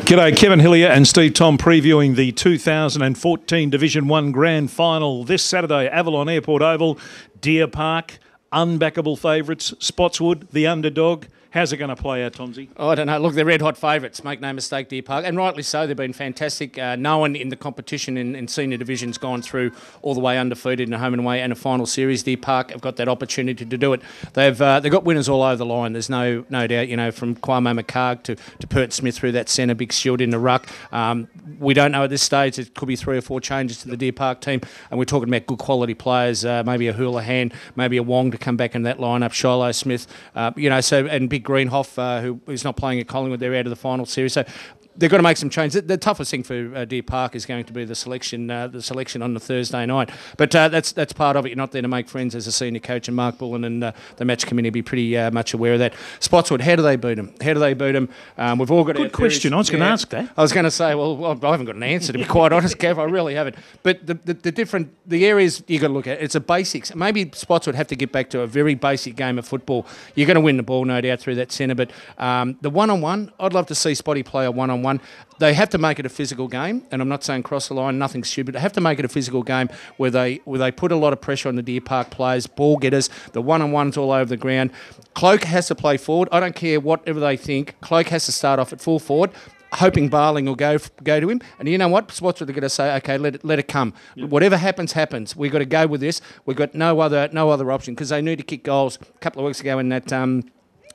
G'day, Kevin Hillier and Steve Tom previewing the 2014 Division 1 Grand Final this Saturday, Avalon Airport Oval, Deer Park, unbackable favourites, Spotswood, the underdog. How's it going to play out, Tomsy? I don't know. Look, they're red-hot favourites, make no mistake, Deer Park, and rightly so. They've been fantastic. No one in the competition in senior division's gone through all the way undefeated in a home and away and a final series. Deer Park have got that opportunity to do it. They've got winners all over the line. There's no doubt, you know, from Kwame McCarg to Pert Smith through that centre, big shield in the ruck. We don't know at this stage. It could be 3 or 4 changes to the Deer Park team, and we're talking about good quality players, maybe a Houlihan, maybe a Wong to come back in that lineup, Shiloh Smith, and Big Greenhoff, who is not playing at Collingwood. They're out of the final series. So they've got to make some changes. The toughest thing for Deer Park is going to be the selection on the Thursday night. But that's part of it. You're not there to make friends as a senior coach, and Mark Bullen and the match committee will be pretty much aware of that. Spotswood, how do they beat them? We've all got good question. I was going to ask that. I was going to say, well, I haven't got an answer, to be quite honest, Kev. I really haven't. But the areas you got to look at, it's a basics. Maybe Spotswood have to get back to a very basic game of football. You're going to win the ball, no doubt, through that centre. But the one-on-one, I'd love to see Spotty play a one-on-one. They have to make it a physical game, and I'm not saying cross the line, nothing stupid. They have to make it a physical game where they put a lot of pressure on the Deer Park players, ball getters, the one-on-ones all over the ground. Cloak has to play forward. I don't care whatever they think. Cloak has to start off at full forward, hoping Barling will go to him. And you know what? Spotswood are going to say, okay, let it come. Yep. Whatever happens, happens. We've got to go with this. We've got no other option, because they need to kick goals. A couple of weeks ago in that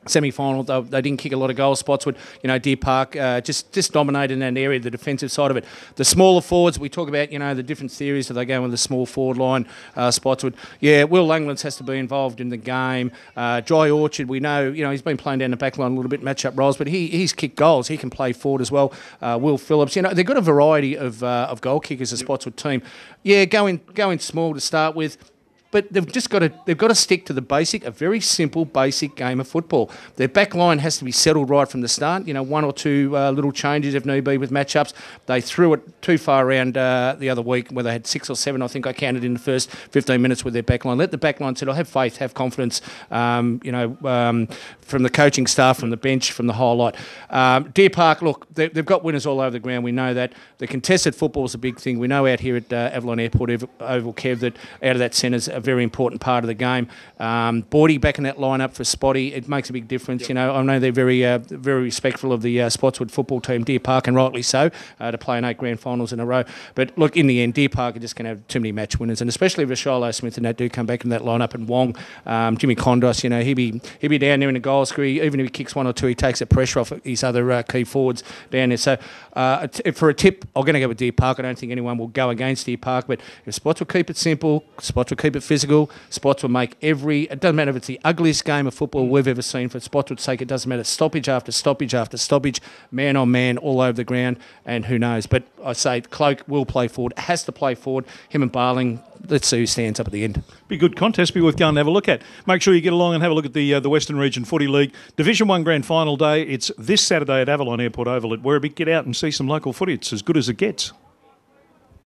semi-final, they didn't kick a lot of goals. Spotswood, Deer Park just dominated in that area, the defensive side of it. The smaller forwards, we talk about, the different theories that they go with the small forward line, Spotswood. Yeah, Will Langlands has to be involved in the game. Dry Orchard, we know, he's been playing down the back line a little bit, match-up roles, but he's kicked goals. He can play forward as well. Will Phillips, they've got a variety of goal kickers, the Spotswood team. Yeah, going small to start with. But they've got to stick to a very simple, basic game of football. Their back line has to be settled right from the start. 1 or 2 little changes if need be with matchups. They threw it too far around the other week, where they had 6 or 7, I think I counted, in the first 15 minutes with their back line. Let the back line settle. Have faith, have confidence, from the coaching staff, from the bench, from the whole lot. Deer Park, look, they've got winners all over the ground. We know that. The contested football is a big thing. We know out here at Avalon Airport Oval, Kev, that out of that centre's a very important part of the game. Bordy back in that lineup for Spotty, it makes a big difference. Yep. I know they're very respectful of the Spotswood football team, Deer Park, and rightly so, to play in 8 grand finals in a row. But look, in the end, Deer Park are just going to have too many match winners, and especially if Shiloh Smith and that do come back in that lineup, and Wong, Jimmy Kondos, he'll be down there in the goal screen. Even if he kicks 1 or 2, he takes the pressure off his other key forwards down there. So for a tip, I'm going to go with Deer Park. I don't think anyone will go against Deer Park, but if Spots will keep it simple, Spots will keep it physical, Spots will make it doesn't matter if it's the ugliest game of football we've ever seen, for Spotswood's sake, it doesn't matter, stoppage after stoppage after stoppage, man on man, all over the ground, and who knows. But I say Cloak will play forward, has to play forward, him and Barling. Let's see who stands up at the end. Be a good contest, be worth going and have a look at. Make sure you get along and have a look at the Western Region Footy League Division 1 Grand Final Day. It's this Saturday at Avalon Airport Oval at Werribee. Get out and see some local footy. It's as good as it gets.